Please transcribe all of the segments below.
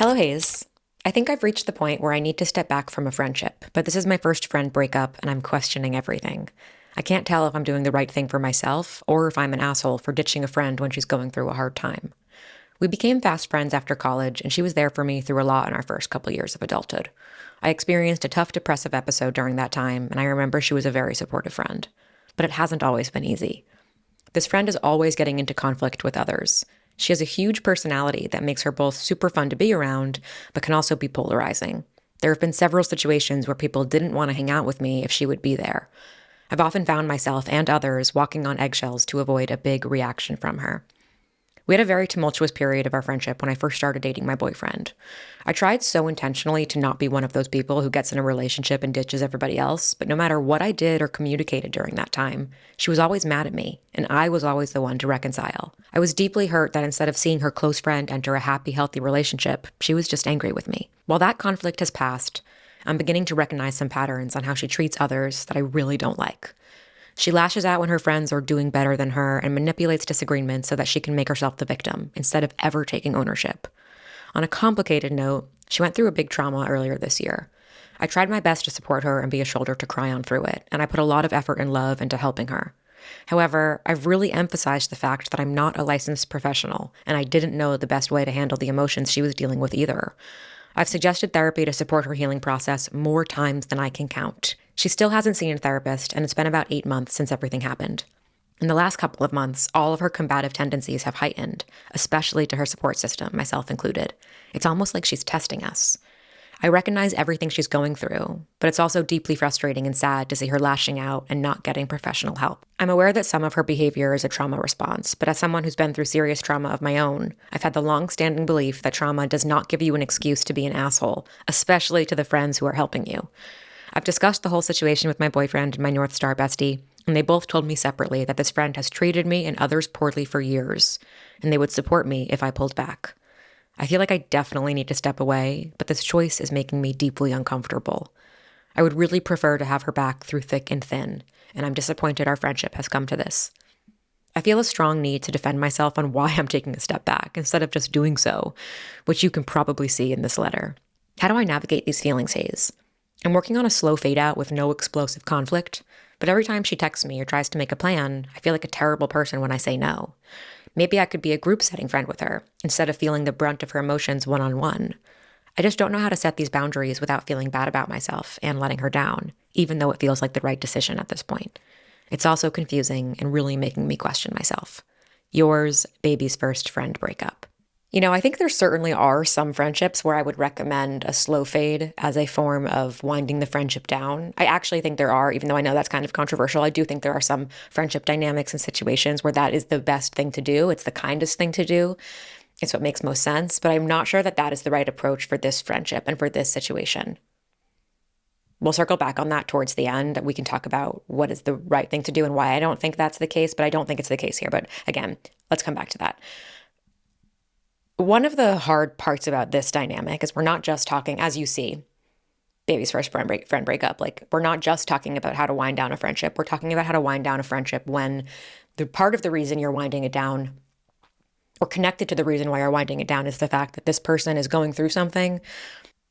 Hello, Hayes. I think I've reached the point where I need to step back from a friendship, but this is my first friend breakup and I'm questioning everything. I can't tell if I'm doing the right thing for myself or if I'm an asshole for ditching a friend when she's going through a hard time. We became fast friends after college, and she was there for me through a lot in our first couple years of adulthood. I experienced a tough depressive episode during that time, and I remember she was a very supportive friend. But it hasn't always been easy. This friend is always getting into conflict with others. She has a huge personality that makes her both super fun to be around, but can also be polarizing. There have been several situations where people didn't want to hang out with me if she would be there. I've often found myself and others walking on eggshells to avoid a big reaction from her. We had a very tumultuous period of our friendship when I first started dating my boyfriend. I tried so intentionally to not be one of those people who gets in a relationship and ditches everybody else, but no matter what I did or communicated during that time, she was always mad at me, and I was always the one to reconcile. I was deeply hurt that instead of seeing her close friend enter a happy, healthy relationship, she was just angry with me. While that conflict has passed, I'm beginning to recognize some patterns on how she treats others that I really don't like. She lashes out when her friends are doing better than her and manipulates disagreements so that she can make herself the victim instead of ever taking ownership. On a complicated note, she went through a big trauma earlier this year. I tried my best to support her and be a shoulder to cry on through it, and I put a lot of effort and love into helping her. However, I've really emphasized the fact that I'm not a licensed professional, and I didn't know the best way to handle the emotions she was dealing with either. I've suggested therapy to support her healing process more times than I can count. She still hasn't seen a therapist, and it's been about 8 months since everything happened. In the last couple of months, all of her combative tendencies have heightened, especially to her support system, myself included. It's almost like she's testing us. I recognize everything she's going through, but it's also deeply frustrating and sad to see her lashing out and not getting professional help. I'm aware that some of her behavior is a trauma response, but as someone who's been through serious trauma of my own, I've had the long-standing belief that trauma does not give you an excuse to be an asshole, especially to the friends who are helping you. I've discussed the whole situation with my boyfriend and my North Star bestie, and they both told me separately that this friend has treated me and others poorly for years, and they would support me if I pulled back. I feel like I definitely need to step away, but this choice is making me deeply uncomfortable. I would really prefer to have her back through thick and thin, and I'm disappointed our friendship has come to this. I feel a strong need to defend myself on why I'm taking a step back instead of just doing so, which you can probably see in this letter. How do I navigate these feelings, Hayes? I'm working on a slow fade out with no explosive conflict, but every time she texts me or tries to make a plan, I feel like a terrible person when I say no. Maybe I could be a group setting friend with her instead of feeling the brunt of her emotions one-on-one. I just don't know how to set these boundaries without feeling bad about myself and letting her down, even though it feels like the right decision at this point. It's also confusing and really making me question myself. Yours, baby's first friend breakup. I think there certainly are some friendships where I would recommend a slow fade as a form of winding the friendship down. I actually think there are, even though I know that's kind of controversial, I do think there are some friendship dynamics and situations where that is the best thing to do. It's the kindest thing to do. It's what makes most sense, but I'm not sure that that is the right approach for this friendship and for this situation. We'll circle back on that towards the end. We can talk about what is the right thing to do and why I don't think that's the case, but I don't think it's the case here. But again, let's come back to that. One of the hard parts about this dynamic is we're not just talking, as you see, baby's first friend breakup. Like, we're not just talking about how to wind down a friendship. We're talking about how to wind down a friendship when the part of the reason you're winding it down, or connected to the reason why you're winding it down, is the fact that this person is going through something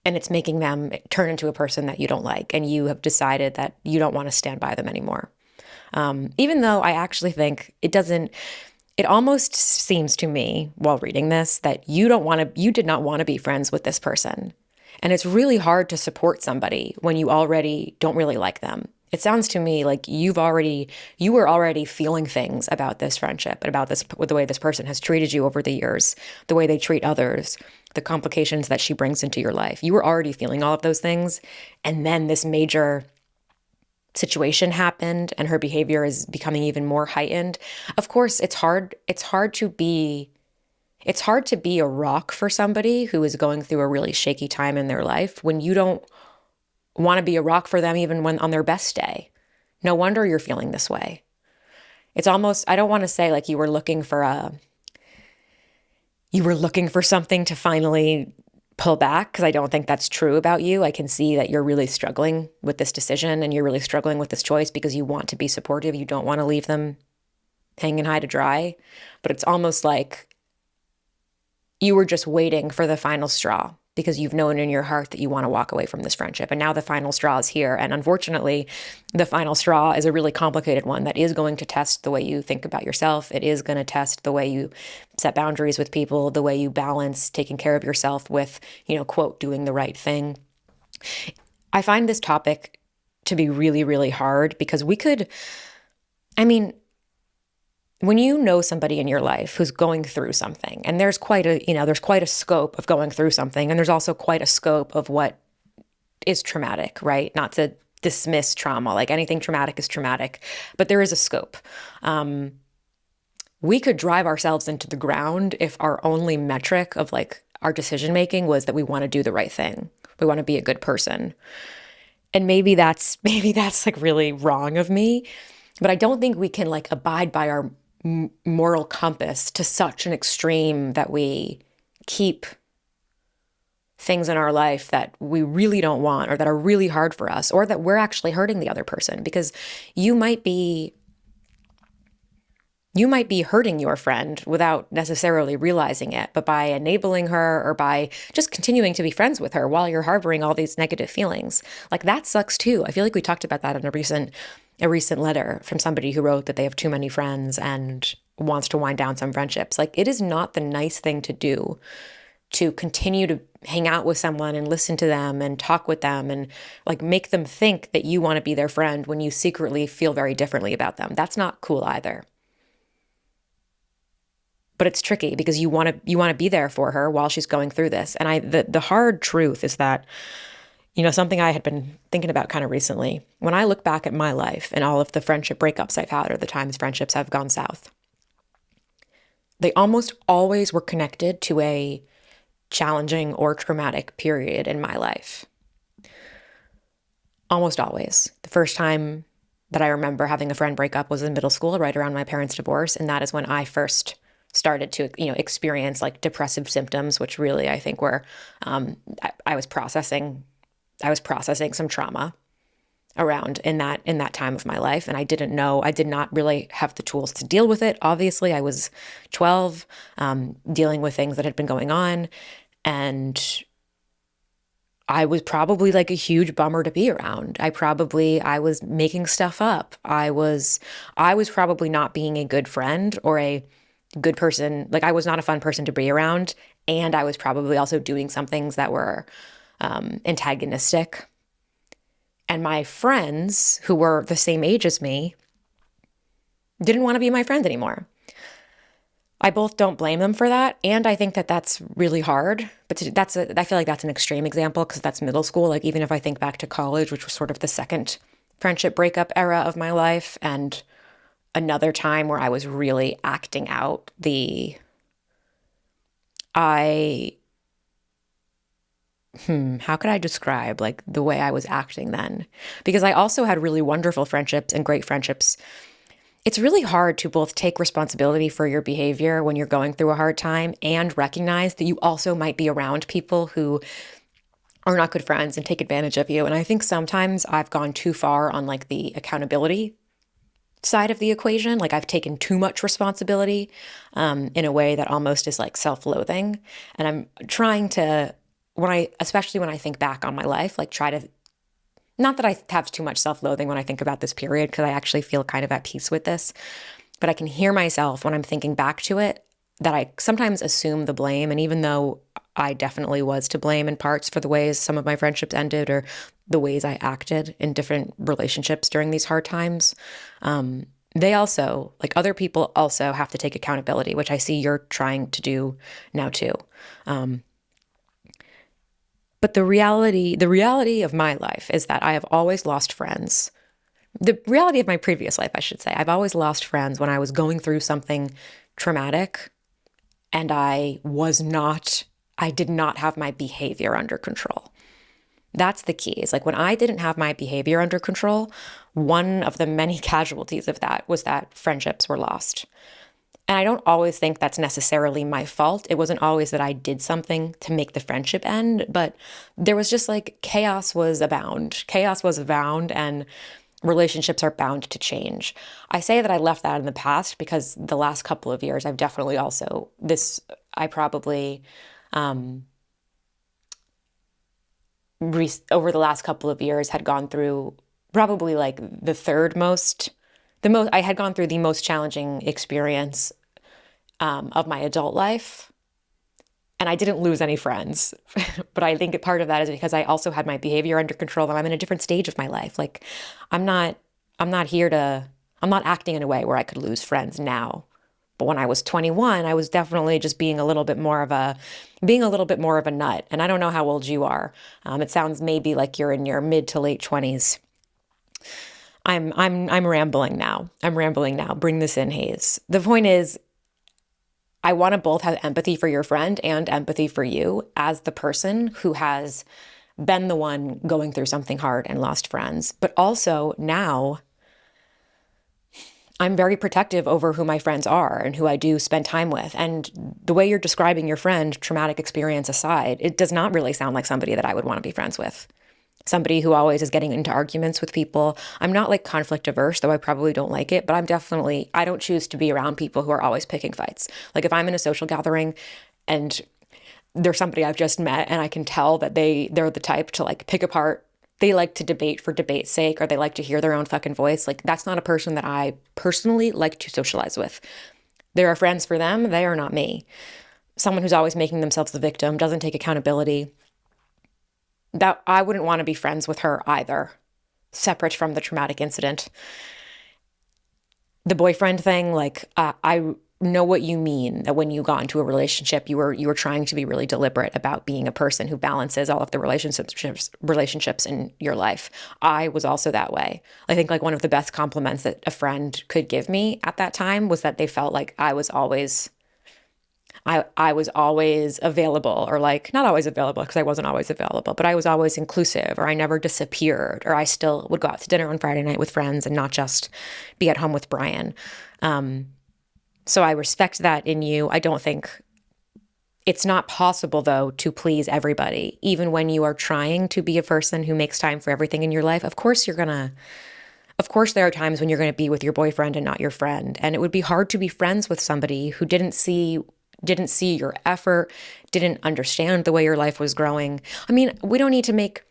and it's making them turn into a person that you don't like, and you have decided that you don't want to stand by them anymore. Even though I actually think it almost seems to me while reading this that you did not want to be friends with this person. And it's really hard to support somebody when you already don't really like them. It sounds to me like you were already feeling things about this friendship and about the way this person has treated you over the years, the way they treat others, the complications that she brings into your life. You were already feeling all of those things. And then this major situation happened and her behavior is becoming even more heightened. Of course, it's hard to be a rock for somebody who is going through a really shaky time in their life when you don't want to be a rock for them even when on their best day. No wonder you're feeling this way. It's almost, I don't want to say like you were looking for something to finally pull back, because I don't think that's true about you. I can see that you're really struggling with this decision and you're really struggling with this choice because you want to be supportive. You don't want to leave them hanging high to dry. But it's almost like you were just waiting for the final straw because you've known in your heart that you want to walk away from this friendship. And now the final straw is here. And unfortunately, the final straw is a really complicated one that is going to test the way you think about yourself. It is going to test the way you set boundaries with people, the way you balance taking care of yourself with, quote, doing the right thing. I find this topic to be really, really hard because when you know somebody in your life who's going through something, and there's quite a scope of going through something, and there's also quite a scope of what is traumatic, right? Not to dismiss trauma, like anything traumatic is traumatic, but there is a scope. We could drive ourselves into the ground if our only metric of like our decision making was that we want to do the right thing. We want to be a good person. And maybe that's like really wrong of me, but I don't think we can like abide by our moral compass to such an extreme that we keep things in our life that we really don't want or that are really hard for us, or that we're actually hurting the other person, because you might be hurting your friend without necessarily realizing it, but by enabling her or by just continuing to be friends with her while you're harboring all these negative feelings. Like that sucks too. I feel like we talked about that in a recent letter from somebody who wrote that they have too many friends and wants to wind down some friendships. Like it is not the nice thing to do to continue to hang out with someone and listen to them and talk with them and like make them think that you want to be their friend when you secretly feel very differently about them. That's not cool either. But it's tricky because you want to be there for her while she's going through this. And the hard truth is that, something I had been thinking about kind of recently, when I look back at my life and all of the friendship breakups I've had or the times friendships have gone south, they almost always were connected to a challenging or traumatic period in my life. Almost always. The first time that I remember having a friend break up was in middle school, right around my parents' divorce. And that is when I first started to, experience like depressive symptoms, which really I think were, I was processing some trauma around in that time of my life. And I did not really have the tools to deal with it. Obviously, I was 12, dealing with things that had been going on. And I was probably like a huge bummer to be around. I was making stuff up. I was probably not being a good friend or a good person. Like I was not a fun person to be around. And I was probably also doing some things that were antagonistic. And my friends who were the same age as me didn't want to be my friend anymore. I both don't blame them for that. And I think that that's really hard. But I feel like that's an extreme example because that's middle school. Like even if I think back to college, which was sort of the second friendship breakup era of my life, and another time where I was really acting out how could I describe like the way I was acting then? Because I also had really wonderful friendships and great friendships. It's really hard to both take responsibility for your behavior when you're going through a hard time and recognize that you also might be around people who are not good friends and take advantage of you. And I think sometimes I've gone too far on like the accountability side of the equation. Like I've taken too much responsibility in a way that almost is like self-loathing. And I'm trying to, especially when I think back on my life, like try to, not that I have too much self-loathing when I think about this period, because I actually feel kind of at peace with this, but I can hear myself when I'm thinking back to it that I sometimes assume the blame. And even though I definitely was to blame in parts for the ways some of my friendships ended or the ways I acted in different relationships during these hard times, they also, like other people also have to take accountability, which I see you're trying to do now too. But the reality of my life is that I have always lost friends. The reality of my previous life, I should say, I've always lost friends when I was going through something traumatic and I did not have my behavior under control. That's the key. Is like when I didn't have my behavior under control, one of the many casualties of that was that friendships were lost. And I don't always think that's necessarily my fault. It wasn't always that I did something to make the friendship end, but there was just like chaos was abound. Chaos was abound and relationships are bound to change. I say that I left that in the past because the last couple of years I've definitely also, I probably over the last couple of years had gone through probably like the most I had gone through the most challenging experience of my adult life. And I didn't lose any friends. But I think part of that is because I also had my behavior under control and I'm in a different stage of my life. Like I'm not I'm not here to I'm not acting in a way where I could lose friends now. But when I was 21, I was definitely just being a little bit more of a nut. And I don't know how old you are. It sounds maybe like you're in your mid to late 20s. I'm rambling now. I'm rambling now. Bring this in, Hayes. The point is, I want to both have empathy for your friend and empathy for you as the person who has been the one going through something hard and lost friends. But also now I'm very protective over who my friends are and who I do spend time with. And the way you're describing your friend, traumatic experience aside, it does not really sound like somebody that I would want to be friends with. Somebody who always is getting into arguments with people. I'm not like conflict averse, though I probably don't like it, but I don't choose to be around people who are always picking fights. Like if I'm in a social gathering and there's somebody I've just met and I can tell that they're the type to like pick apart, they like to debate for debate's sake, or they like to hear their own fucking voice. Like that's not a person that I personally like to socialize with. There are friends for them, they are not me. Someone who's always making themselves the victim, doesn't take accountability, that I wouldn't want to be friends with her either, separate from the traumatic incident. The boyfriend thing, like I know what you mean, that when you got into a relationship, you were trying to be really deliberate about being a person who balances all of the relationships in your life. I was also that way. I think like one of the best compliments that a friend could give me at that time was that they felt like I was always available, or like not always available because I wasn't always available, but I was always inclusive, or I never disappeared, or I still would go out to dinner on Friday night with friends and not just be at home with Brian. So I respect that in you. I don't think it's not possible though to please everybody, even when you are trying to be a person who makes time for everything in your life. Of course there are times when you're going to be with your boyfriend and not your friend, and it would be hard to be friends with somebody who didn't see your effort, didn't understand the way your life was growing. I mean, we don't need to make,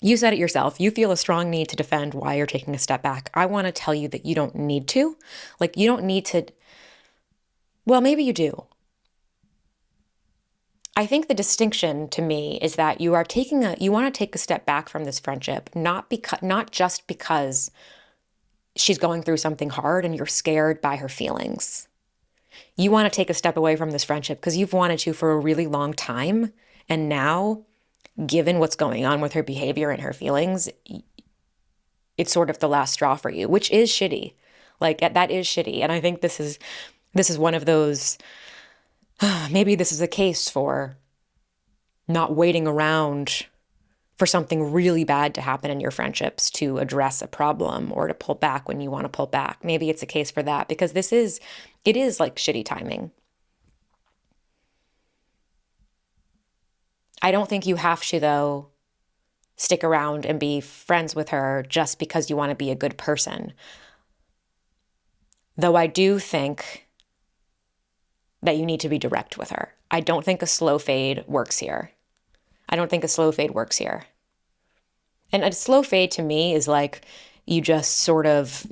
you said it yourself, you feel a strong need to defend why you're taking a step back. I want to tell you that you don't need to. Like, you don't need to, well, maybe you do. I think the distinction to me is that you want to take a step back from this friendship, not just because she's going through something hard and you're scared by her feelings. You want to take a step away from this friendship because you've wanted to for a really long time. And now, given what's going on with her behavior and her feelings, it's sort of the last straw for you, which is shitty. Like that is shitty. And I think this is one of those, maybe this is a case for not waiting around for something really bad to happen in your friendships to address a problem or to pull back when you want to pull back. Maybe it's a case for that, because it is like shitty timing. I don't think you have to, though, stick around and be friends with her just because you want to be a good person. Though I do think that you need to be direct with her. I don't think a slow fade works here. And a slow fade to me is like you just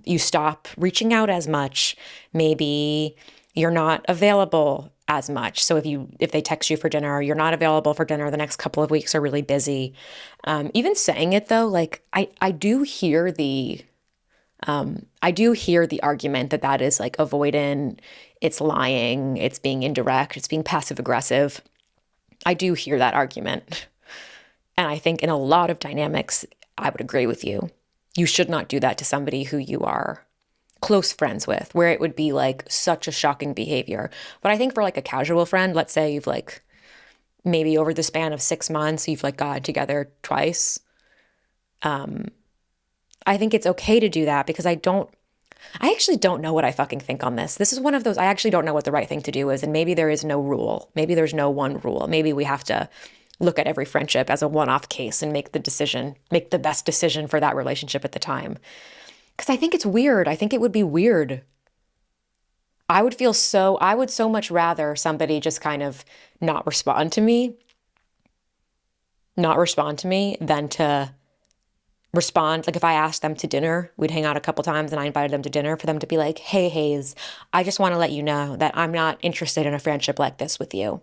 you stop reaching out as much. Maybe you're not available as much. So if they text you for dinner, you're not available for dinner, the next couple of weeks are really busy. Even saying it though, like I do hear the argument that is like avoidant, it's lying, it's being indirect, it's being passive aggressive. I do hear that argument. And I think in a lot of dynamics, I would agree with you. You should not do that to somebody who you are close friends with, where it would be like such a shocking behavior. But I think for like a casual friend, let's say you've like maybe over the span of 6 months, you've like gotten together twice. I think it's okay to do that, because I actually don't know what I fucking think on this. This is one of those, I actually don't know what the right thing to do is. And maybe there is no rule. Maybe there's no one rule. Maybe we have to look at every friendship as a one-off case and make the best decision for that relationship at the time. Because I think it's weird. I think it would be weird. I would so much rather somebody just kind of not respond to me not respond to me than to respond. Like if I asked them to dinner, we'd hang out a couple times and I invited them to dinner, for them to be like, hey, Hayes, I just want to let you know that I'm not interested in a friendship like this with you.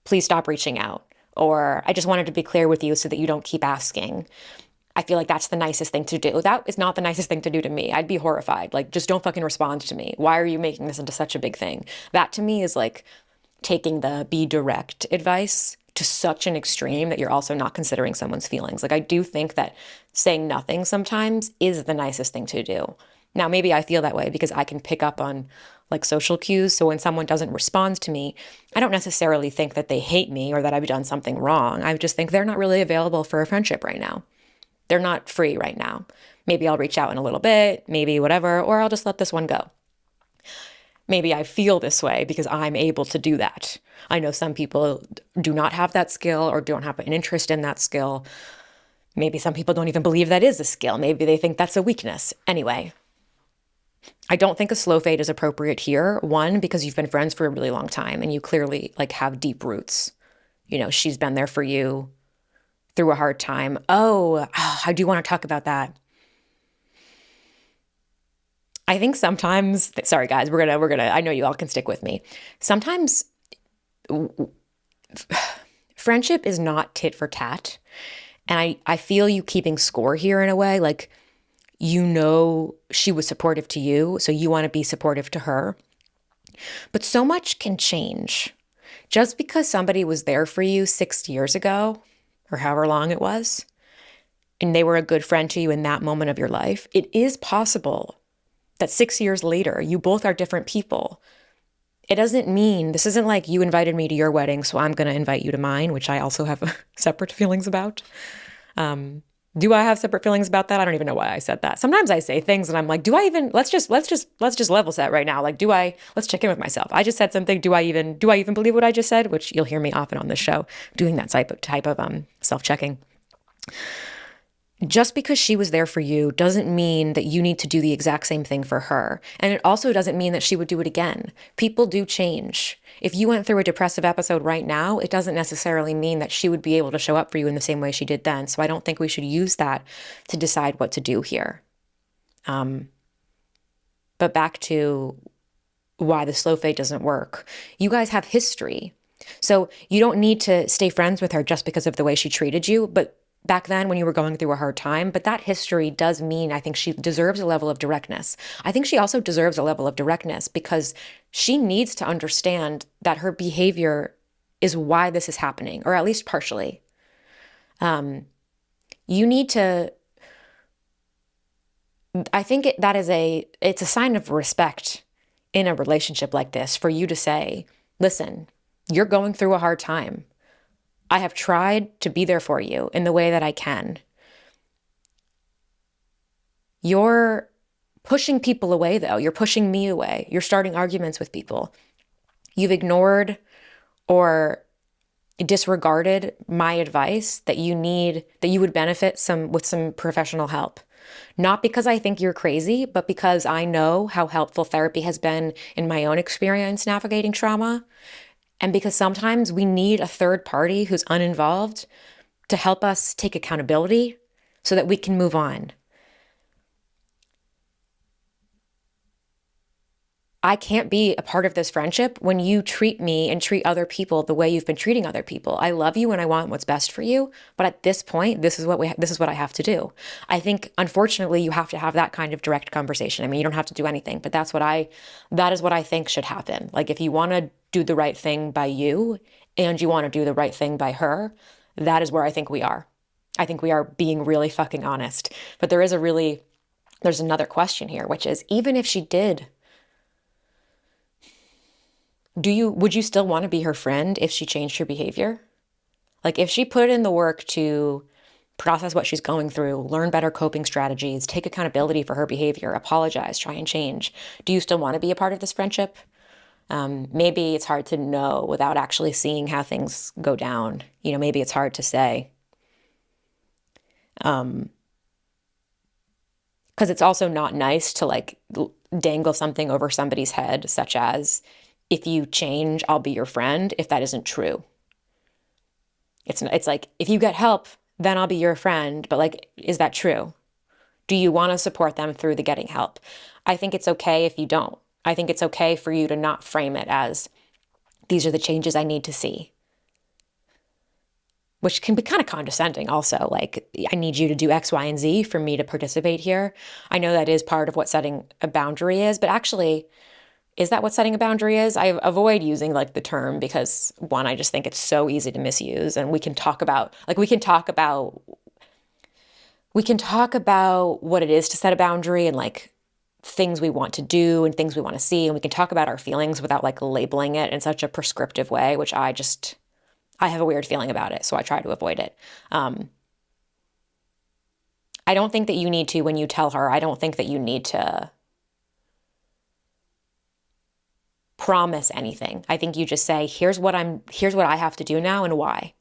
Please stop reaching out. Or I just wanted to be clear with you so that you don't keep asking. I feel like that's the nicest thing to do. That is not the nicest thing to do to me. I'd be horrified. Like, just don't fucking respond to me. Why are you making this into such a big thing? That to me is like taking the be direct advice to such an extreme that you're also not considering someone's feelings. Like, I do think that saying nothing sometimes is the nicest thing to do. Now, maybe I feel that way because I can pick up on like social cues. So when someone doesn't respond to me, I don't necessarily think that they hate me or that I've done something wrong. I just think they're not really available for a friendship right now. They're not free right now. Maybe I'll reach out in a little bit, maybe whatever, or I'll just let this one go. Maybe I feel this way because I'm able to do that. I know some people do not have that skill or don't have an interest in that skill. Maybe some people don't even believe that is a skill. Maybe they think that's a weakness. Anyway, I don't think a slow fade is appropriate here. One, because you've been friends for a really long time and you clearly like have deep roots. You know, she's been there for you through a hard time. I do want to talk about that. I think sometimes, sorry guys, we're gonna, I know you all can stick with me. Sometimes friendship is not tit for tat. And I feel you keeping score here in a way, like, you know, she was supportive to you, so you want to be supportive to her. But so much can change. Just because somebody was there for you 6 years ago, or however long it was, and they were a good friend to you in that moment of your life, it is possible that 6 years later, you both are different people. It doesn't mean, this isn't like you invited me to your wedding, so I'm going to invite you to mine, which I also have separate feelings about. Do I have separate feelings about that? I don't even know why I said that. Sometimes I say things and I'm like, do I even, let's just level set right now. Like, let's check in with myself. I just said something. Do I even believe what I just said? Which you'll hear me often on this show doing that type of self-checking. Just because she was there for you doesn't mean that you need to do the exact same thing for her. And it also doesn't mean that she would do it again. People do change. If you went through a depressive episode right now, it doesn't necessarily mean that she would be able to show up for you in the same way she did then. So I don't think we should use that to decide what to do here. But back to why the slow fade doesn't work. You guys have history. So you don't need to stay friends with her just because of the way she treated you, but back then when you were going through a hard time. But that history does mean I think she deserves a level of directness. I think she also deserves a level of directness because she needs to understand that her behavior is why this is happening, or at least partially. You need to, I think it's a sign of respect in a relationship like this for you to say, listen, you're going through a hard time. I have tried to be there for you in the way that I can. You're pushing people away, though. You're pushing me away. You're starting arguments with people. You've ignored or disregarded my advice that you would benefit with some professional help. Not because I think you're crazy, but because I know how helpful therapy has been in my own experience navigating trauma. And because sometimes we need a third party who's uninvolved to help us take accountability so that we can move on. I can't be a part of this friendship when you treat me and treat other people the way you've been treating other people. I love you and I want what's best for you, but at this point, this is what I have to do. I think, unfortunately, you have to have that kind of direct conversation. I mean, you don't have to do anything, but that is what I think should happen. Like, if you want to do the right thing by you and you want to do the right thing by her, that is where I think we are. I think we are being really fucking honest. But there's another question here, which is, even if she did, would you still want to be her friend if she changed her behavior? Like, if she put in the work to process what she's going through, learn better coping strategies, take accountability for her behavior, apologize, try and change, do you still want to be a part of this friendship? Maybe it's hard to know without actually seeing how things go down. You know, maybe it's hard to say. Because it's also not nice to like dangle something over somebody's head, such as, if you change, I'll be your friend, if that isn't true. It's like, if you get help, then I'll be your friend. But like, is that true? Do you want to support them through the getting help? I think it's okay if you don't. I think it's okay for you to not frame it as, these are the changes I need to see, which can be kind of condescending also. Like, I need you to do X, Y, and Z for me to participate here. I know that is part of what setting a boundary is, but actually, is that what setting a boundary is? I avoid using like the term because, one, I just think it's so easy to misuse. And we can talk about, what it is to set a boundary, and like things we want to do and things we want to see. And we can talk about our feelings without like labeling it in such a prescriptive way, which I have a weird feeling about it. So I try to avoid it. I don't think that you need to, when you tell her, I don't think that you need to promise anything. I think you just say, here's what I have to do now and why.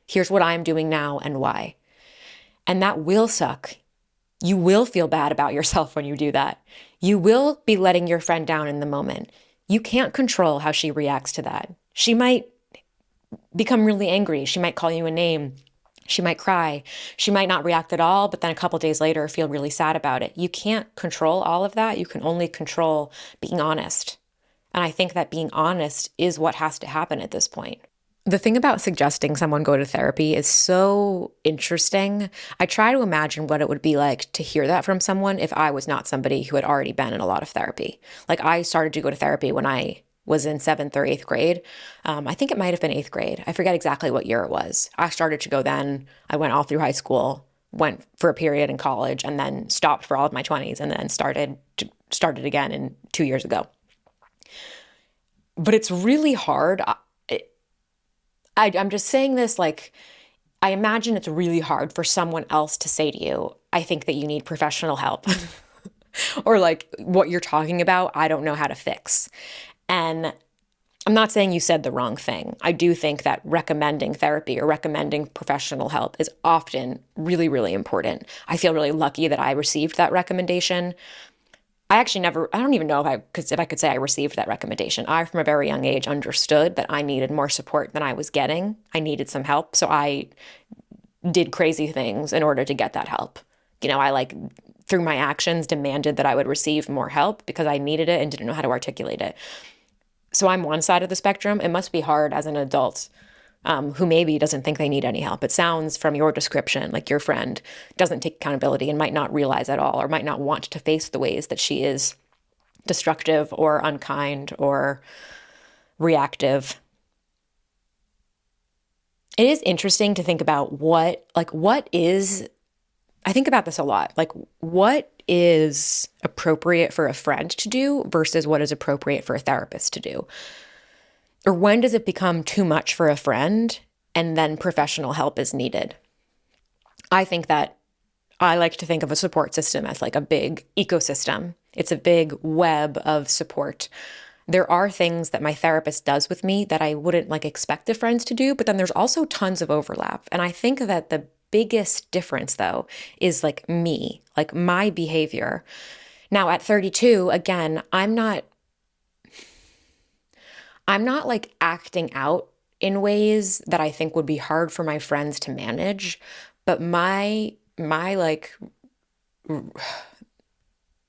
Here's what I'm doing now and why. And that will suck. You will feel bad about yourself when you do that. You will be letting your friend down in the moment. You can't control how she reacts to that. She might become really angry. She might call you a name. She might cry. She might not react at all, but then a couple days later feel really sad about it. You can't control all of that. You can only control being honest. And I think that being honest is what has to happen at this point. The thing about suggesting someone go to therapy is so interesting. I try to imagine what it would be like to hear that from someone if I was not somebody who had already been in a lot of therapy. Like, I started to go to therapy when I was in 7th or 8th grade. I think it might have been 8th grade. I forget exactly what year it was. I started to go then. I went all through high school, went for a period in college, and then stopped for all of my 20s, and then started again 2 years ago. But it's really hard. I'm just saying this, like, I imagine it's really hard for someone else to say to you, I think that you need professional help. Or like, what you're talking about, I don't know how to fix. And I'm not saying you said the wrong thing. I do think that recommending therapy or recommending professional help is often really, really important. I feel really lucky that I received that recommendation. I don't even know if I could say I received that recommendation. I, from a very young age, understood that I needed more support than I was getting. I needed some help. So I did crazy things in order to get that help. I like, through my actions, demanded that I would receive more help because I needed it and didn't know how to articulate it. So I'm one side of the spectrum. It must be hard as an adult who maybe doesn't think they need any help. It sounds from your description like your friend doesn't take accountability and might not realize at all, or might not want to face the ways that she is destructive or unkind or reactive. It is interesting to think about I think about this a lot. Like, what is appropriate for a friend to do versus what is appropriate for a therapist to do? Or when does it become too much for a friend and then professional help is needed? I think that I like to think of a support system as like a big ecosystem. It's a big web of support. There are things that my therapist does with me that I wouldn't like expect the friends to do, but then there's also tons of overlap. And I think that the biggest difference, though, is like me, like my behavior. Now at 32, again, I'm not like acting out in ways that I think would be hard for my friends to manage, but my like, I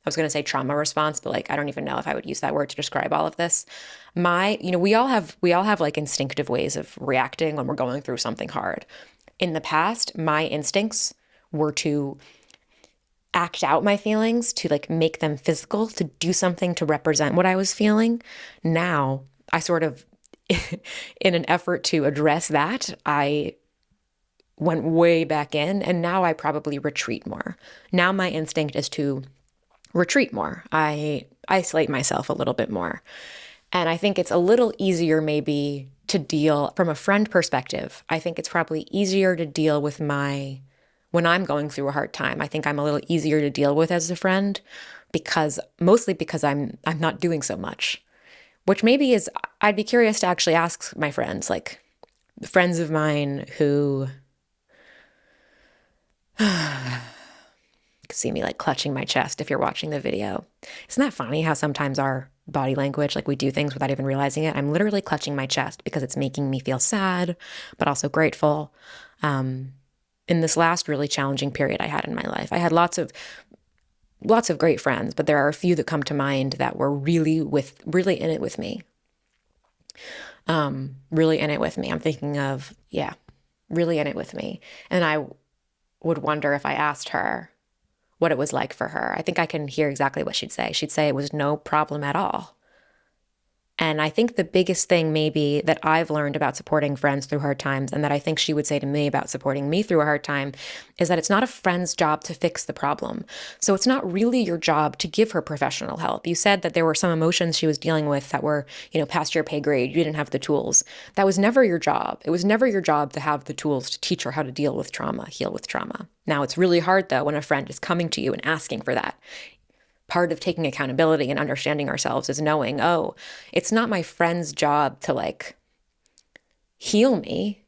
was going to say trauma response, but like, I don't even know if I would use that word to describe all of this. We all have like instinctive ways of reacting when we're going through something hard. In the past, my instincts were to act out my feelings, to like make them physical, to do something to represent what I was feeling. Now, I sort of, in an effort to address that, I went way back in, and now I probably retreat more. Now my instinct is to retreat more. I isolate myself a little bit more. And I think it's a little easier maybe to deal from a friend perspective. I think it's probably easier to deal with when I'm going through a hard time. I think I'm a little easier to deal with as a friend mostly because I'm not doing so much. Which maybe is, I'd be curious to actually ask my friends, like friends of mine who, you can see me like clutching my chest if you're watching the video. Isn't that funny how sometimes our body language, like we do things without even realizing it. I'm literally clutching my chest because it's making me feel sad, but also grateful. In this last really challenging period I had in my life, I had lots of great friends, but there are a few that come to mind that were really in it with me. Really in it with me. I'm thinking of, really in it with me. And I would wonder if I asked her what it was like for her. I think I can hear exactly what she'd say. She'd say it was no problem at all. And I think the biggest thing maybe that I've learned about supporting friends through hard times, and that I think she would say to me about supporting me through a hard time, is that it's not a friend's job to fix the problem. So it's not really your job to give her professional help. You said that there were some emotions she was dealing with that were, past your pay grade. You didn't have the tools. That was never your job. It was never your job to have the tools to teach her how to deal with trauma, heal with trauma. Now, it's really hard, though, when a friend is coming to you and asking for that. Part of taking accountability and understanding ourselves is knowing, oh, it's not my friend's job to heal me,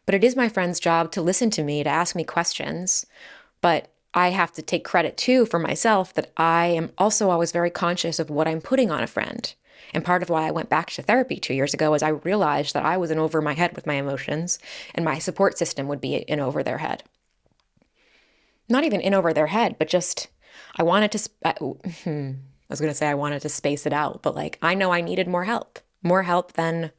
but it is my friend's job to listen to me, to ask me questions. But I have to take credit too for myself that I am also always very conscious of what I'm putting on a friend. And part of why I went back to therapy 2 years ago is I realized that I was in over my head with my emotions, and my support system would be in over their head. Not even in over their head, but just I wanted to, I was going to say I wanted to space it out, but I know I needed more help than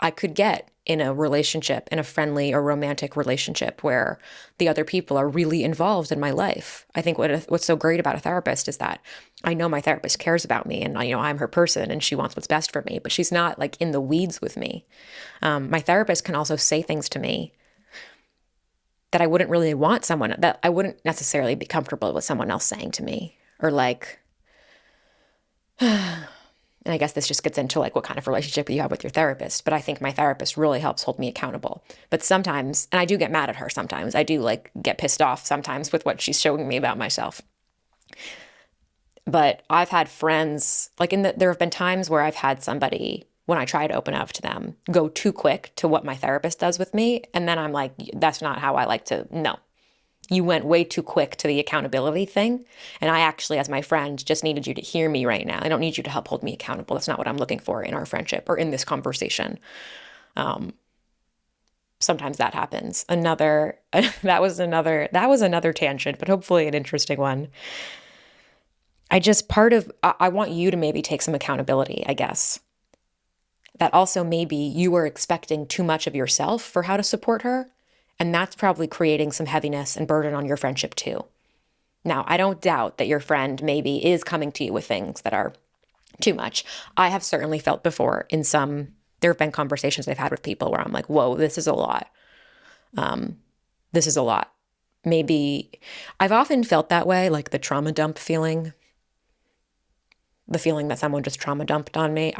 I could get in a relationship, in a friendly or romantic relationship where the other people are really involved in my life. I think what's so great about a therapist is that I know my therapist cares about me, and I'm her person and she wants what's best for me, but she's not in the weeds with me. My therapist can also say things to me that I wouldn't really want that I wouldn't necessarily be comfortable with someone else saying to me, or and I guess this just gets into what kind of relationship you have with your therapist, but I think my therapist really helps hold me accountable. But sometimes, and I do get mad at her sometimes, I do get pissed off sometimes with what she's showing me about myself. But I've had friends, there have been times where I've had somebody, when I try to open up to them, go too quick to what my therapist does with me. And then I'm like, that's not how I like to, no. You went way too quick to the accountability thing. And I actually, as my friend, just needed you to hear me right now. I don't need you to help hold me accountable. That's not what I'm looking for in our friendship or in this conversation. Sometimes that happens. That was another tangent, but hopefully an interesting one. I want you to maybe take some accountability, I guess. That also maybe you were expecting too much of yourself for how to support her, and that's probably creating some heaviness and burden on your friendship too. Now, I don't doubt that your friend maybe is coming to you with things that are too much. I have certainly felt before there have been conversations I've had with people where I'm like, whoa, this is a lot. This is a lot. Maybe I've often felt that way, the trauma dump feeling. The feeling that someone just trauma dumped on me.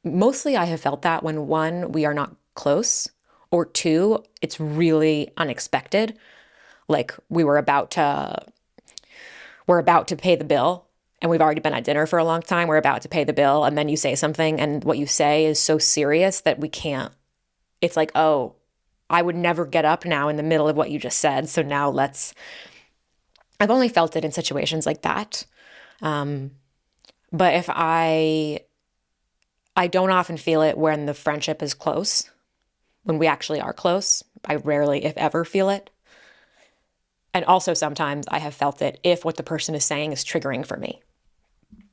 Mostly I have felt that when, one, we are not close, or two, it's really unexpected. We're about to pay the bill, and we've already been at dinner for a long time. We're about to pay the bill, and then you say something, and what you say is so serious that we can't. It's like, oh, I would never get up now in the middle of what you just said, so now I've only felt it in situations like that. But if I don't often feel it when the friendship is close, when we actually are close. I rarely, if ever, feel it. And also sometimes I have felt it if what the person is saying is triggering for me.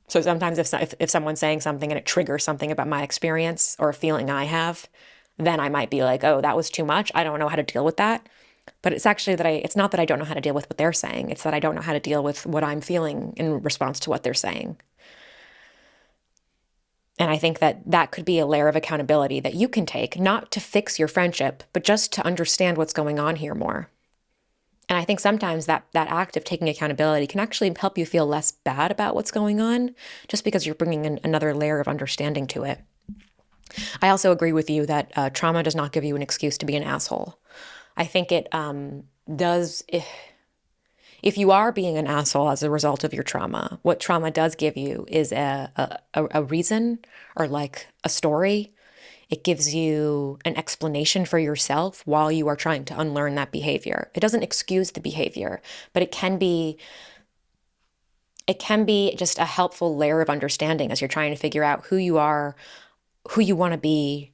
So sometimes if someone's saying something and it triggers something about my experience or a feeling I have, then I might be like, oh, that was too much. I don't know how to deal with that. But it's actually it's not that I don't know how to deal with what they're saying. It's that I don't know how to deal with what I'm feeling in response to what they're saying. And I think that could be a layer of accountability that you can take, not to fix your friendship, but just to understand what's going on here more. And I think sometimes that act of taking accountability can actually help you feel less bad about what's going on, just because you're bringing in another layer of understanding to it. I also agree with you that trauma does not give you an excuse to be an asshole. I think it does. If you are being an asshole as a result of your trauma, what trauma does give you is a reason, or a story. It gives you an explanation for yourself while you are trying to unlearn that behavior. It doesn't excuse the behavior, but it can be it can be just a helpful layer of understanding as you're trying to figure out who you are, who you want to be,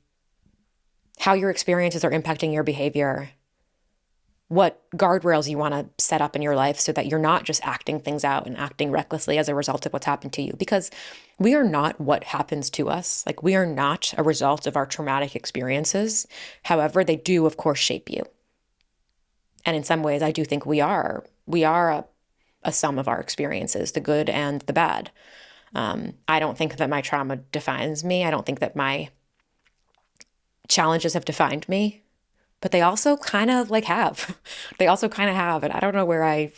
how your experiences are impacting your behavior, what guardrails you want to set up in your life so that you're not just acting things out and acting recklessly as a result of what's happened to you. Because we are not what happens to us. Like, we are not a result of our traumatic experiences. However, they do, of course, shape you. And in some ways, I do think we are. We are a sum of our experiences, the good and the bad. I don't think that my trauma defines me. I don't think that my challenges have defined me. But they also kind of like have. They also kind of have. And I don't know where I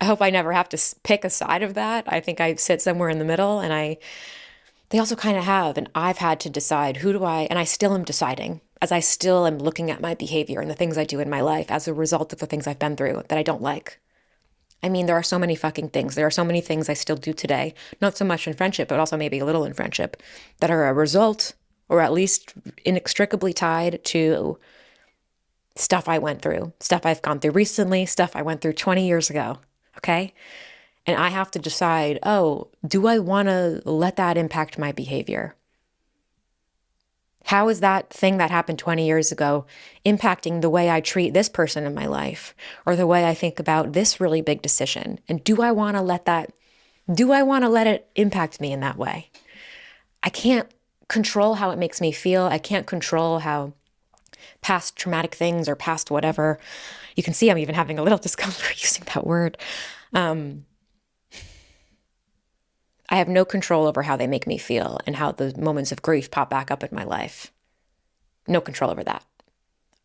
hope I never have to pick a side of that. I think I sit somewhere in the middle, and they also kind of have. And I've had to decide and I still am deciding as I still am looking at my behavior and the things I do in my life as a result of the things I've been through that I don't like. I mean, there are so many fucking things. There are so many things I still do today, not so much in friendship, but also maybe a little in friendship, that are a result, or at least inextricably tied to stuff I went through, stuff I've gone through recently, stuff I went through 20 years ago. Okay. And I have to decide, oh, do I want to let that impact my behavior? How is that thing that happened 20 years ago impacting the way I treat this person in my life, or the way I think about this really big decision? And do I want to let it impact me in that way? I can't control how it makes me feel. I can't control how past traumatic things or past whatever. You can see I'm even having a little discomfort using that word. I have no control over how they make me feel and how the moments of grief pop back up in my life. No control over that.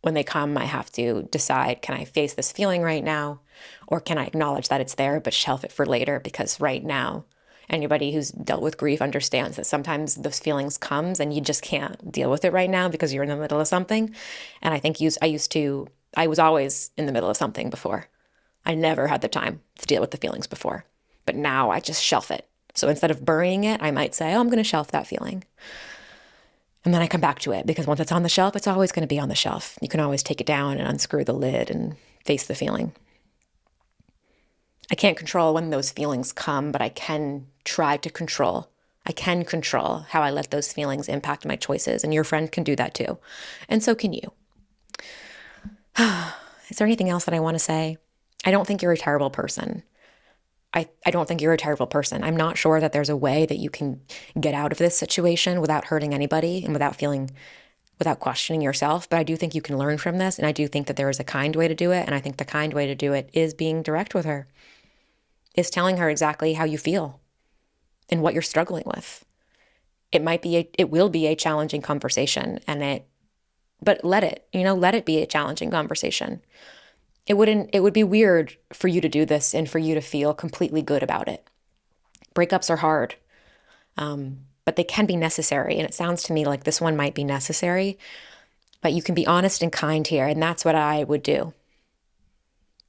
When they come, I have to decide, can I face this feeling right now? Or can I acknowledge that it's there, but shelf it for later? Because right now, anybody who's dealt with grief understands that sometimes those feelings comes and you just can't deal with it right now because you're in the middle of something. And I think I was always in the middle of something before. I never had the time to deal with the feelings before. But now I just shelf it. So instead of burying it, I might say, oh, I'm going to shelf that feeling. And then I come back to it, because once it's on the shelf, it's always going to be on the shelf. You can always take it down and unscrew the lid and face the feeling. I can't control when those feelings come, but I can try to control. I can control how I let those feelings impact my choices. And your friend can do that too. And so can you. Is there anything else that I want to say? I don't think you're a terrible person. I don't think you're a terrible person. I'm not sure that there's a way that you can get out of this situation without hurting anybody and without questioning yourself. But I do think you can learn from this. And I do think that there is a kind way to do it. And I think the kind way to do it is being direct with her, is telling her exactly how you feel and what you're struggling with. It will be a challenging conversation, but let it be a challenging conversation. It would be weird for you to do this and for you to feel completely good about it. Breakups are hard, but they can be necessary. And it sounds to me like this one might be necessary, but you can be honest and kind here. And that's what I would do.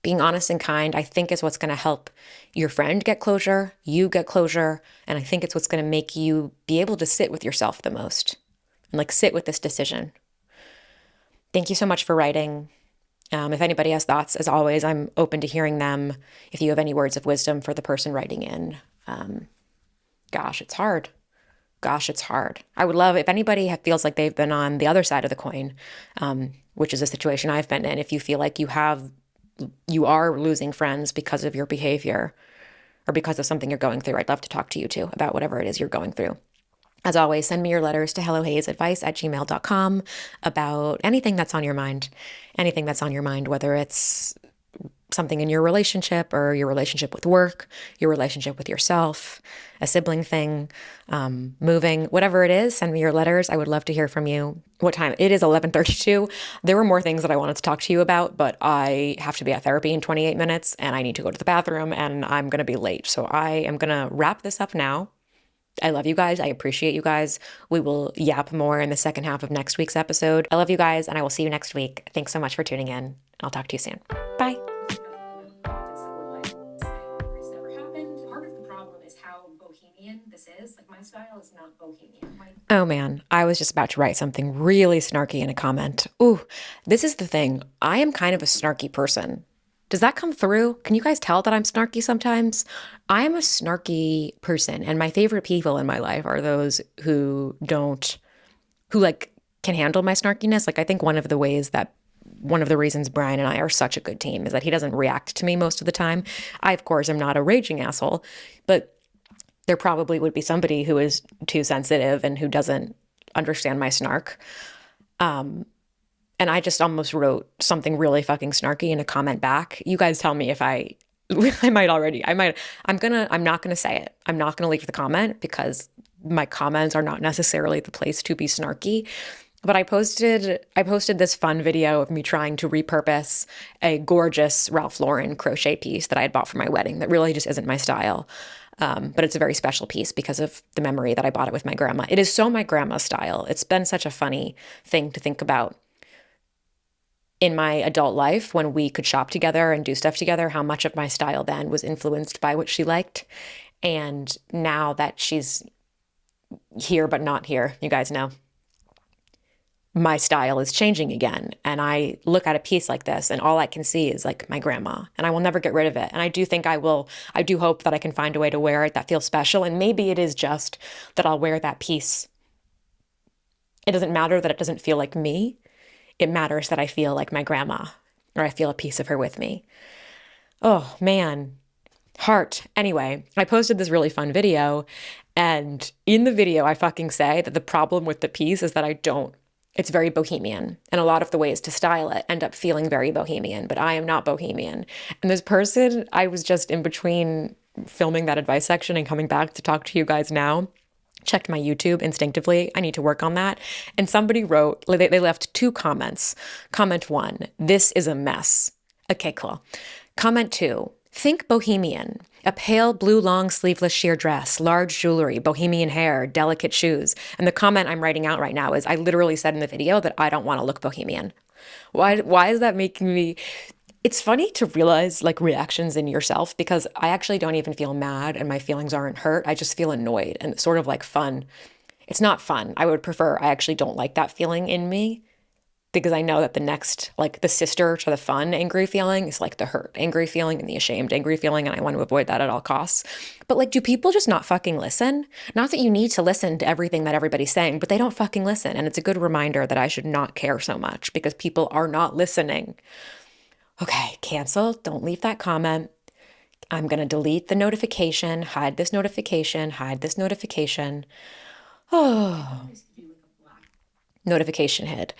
Being honest and kind, I think, is what's going to help your friend get closure, you get closure. And I think it's what's going to make you be able to sit with yourself the most and sit with this decision. Thank you so much for writing. If anybody has thoughts, as always, I'm open to hearing them. If you have any words of wisdom for the person writing in, gosh, it's hard. Gosh, it's hard. I would love if anybody feels like they've been on the other side of the coin, which is a situation I've been in. If you feel like you are losing friends because of your behavior or because of something you're going through, I'd love to talk to you too about whatever it is you're going through. As always, send me your letters to hellohayesbusiness@gmail.com about anything that's on your mind, whether it's something in your relationship or your relationship with work, your relationship with yourself, a sibling thing, moving, whatever it is, send me your letters. I would love to hear from you. What time? It is 11:32. There were more things that I wanted to talk to you about, but I have to be at therapy in 28 minutes and I need to go to the bathroom and I'm going to be late. So I am going to wrap this up now. I love you guys. I appreciate you guys. We will yap more in the second half of next week's episode. I love you guys, and I will see you next week. Thanks so much for tuning in. I'll talk to you soon. Bye. Oh man, I was just about to write something really snarky in a comment. Ooh, this is the thing. I am kind of a snarky person. Does that come through? Can you guys tell that I'm snarky sometimes? I am a snarky person, and my favorite people in my life are those who don't, who like can handle my snarkiness. Like, I think one of the reasons Brian and I are such a good team is that he doesn't react to me most of the time. I, of course, am not a raging asshole, but there probably would be somebody who is too sensitive and who doesn't understand my snark. And I just almost wrote something really fucking snarky in a comment back. You guys tell me if I'm not gonna say it. I'm not gonna leave the comment because my comments are not necessarily the place to be snarky. But I posted this fun video of me trying to repurpose a gorgeous Ralph Lauren crochet piece that I had bought for my wedding that really just isn't my style. But it's a very special piece because of the memory that I bought it with my grandma. It is so my grandma's style. It's been such a funny thing to think about in my adult life when we could shop together and do stuff together, how much of my style then was influenced by what she liked. And now that she's here but not here, you guys know, my style is changing again. And I look at a piece like this and all I can see is like my grandma, and I will never get rid of it. And I do think I do hope that I can find a way to wear it that feels special. And maybe it is just that I'll wear that piece. It doesn't matter that it doesn't feel like me. It matters that I feel like my grandma, or I feel a piece of her with me. Oh man, heart. Anyway, I posted this really fun video, and in the video, I fucking say that the problem with the piece is that it's very bohemian, and a lot of the ways to style it end up feeling very bohemian, but I am not bohemian. And this person, I was just in between filming that advice section and coming back to talk to you guys now, checked my YouTube instinctively. I need to work on that. And somebody wrote, they left 2 comments. Comment 1, this is a mess. Okay, cool. Comment 2, think bohemian. A pale blue long sleeveless sheer dress, large jewelry, bohemian hair, delicate shoes. And the comment I'm writing out right now is I literally said in the video that I don't want to look bohemian. Why is that making me... It's funny to realize like reactions in yourself, because I actually don't even feel mad and my feelings aren't hurt. I just feel annoyed and it's sort of like fun. It's not fun. I actually don't like that feeling in me, because I know that the next, like the sister to the fun angry feeling is like the hurt angry feeling and the ashamed angry feeling. And I want to avoid that at all costs. But like, do people just not fucking listen? Not that you need to listen to everything that everybody's saying, but they don't fucking listen. And it's a good reminder that I should not care so much because people are not listening. Okay, cancel. Don't leave that comment. I'm going to delete the notification, hide this notification, hide this notification. Oh, notification hid.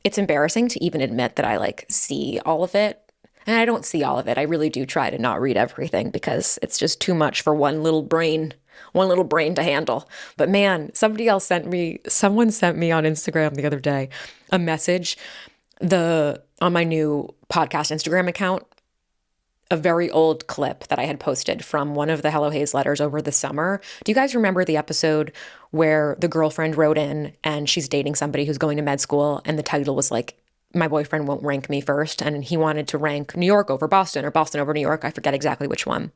It's embarrassing to even admit that I like see all of it. And I don't see all of it. I really do try to not read everything because it's just too much for one little brain to handle. But man, someone sent me on Instagram the other day a message on my new podcast Instagram account, a very old clip that I had posted from one of the Hello Hayes letters over the summer. Do you guys remember the episode where the girlfriend wrote in and she's dating somebody who's going to med school, and the title was like, my boyfriend won't rank me first, and he wanted to rank New York over Boston or Boston over New York. I forget exactly which one.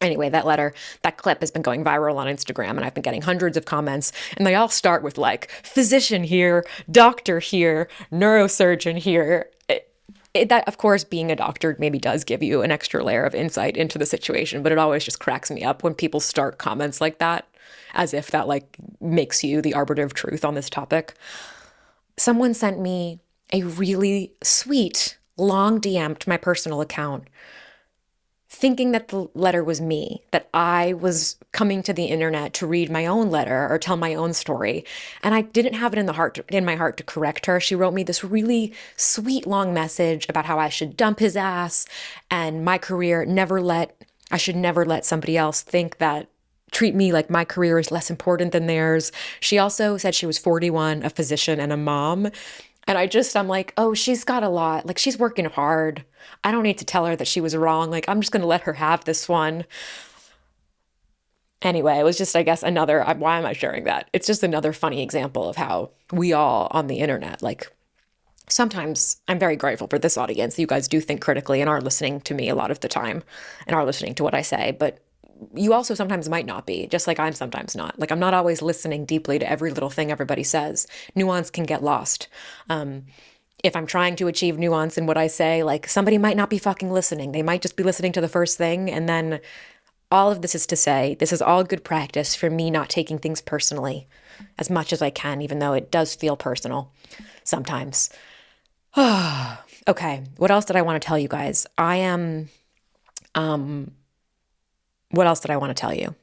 Anyway, that clip has been going viral on Instagram, and I've been getting hundreds of comments, and they all start with like, physician here, doctor here, neurosurgeon here. That, of course, being a doctor maybe does give you an extra layer of insight into the situation, but it always just cracks me up when people start comments like that, as if that like makes you the arbiter of truth on this topic. Someone sent me a really sweet, long DM to my personal account, thinking that the letter was me, that I was coming to the internet to read my own letter or tell my own story. And I didn't have it in my heart to correct her. She wrote me this really sweet long message about how I should dump his ass and my career, I should never let somebody else treat me like my career is less important than theirs. She also said she was 41, a physician and a mom. And I'm like, oh, she's got a lot. Like, she's working hard. I don't need to tell her that she was wrong. Like, I'm just going to let her have this one. Anyway, it was just, I guess, why am I sharing that? It's just another funny example of how we all on the internet, like, sometimes I'm very grateful for this audience. You guys do think critically and are listening to me a lot of the time and are listening to what I say. But you also sometimes might not be, just like I'm sometimes not. Like, I'm not always listening deeply to every little thing everybody says. Nuance can get lost. if I'm trying to achieve nuance in what I say, like somebody might not be fucking listening. They might just be listening to the first thing. And then all of this is to say, this is all good practice for me not taking things personally as much as I can, even though it does feel personal sometimes. Okay, what else did I want to tell you guys? What else did I want to tell you?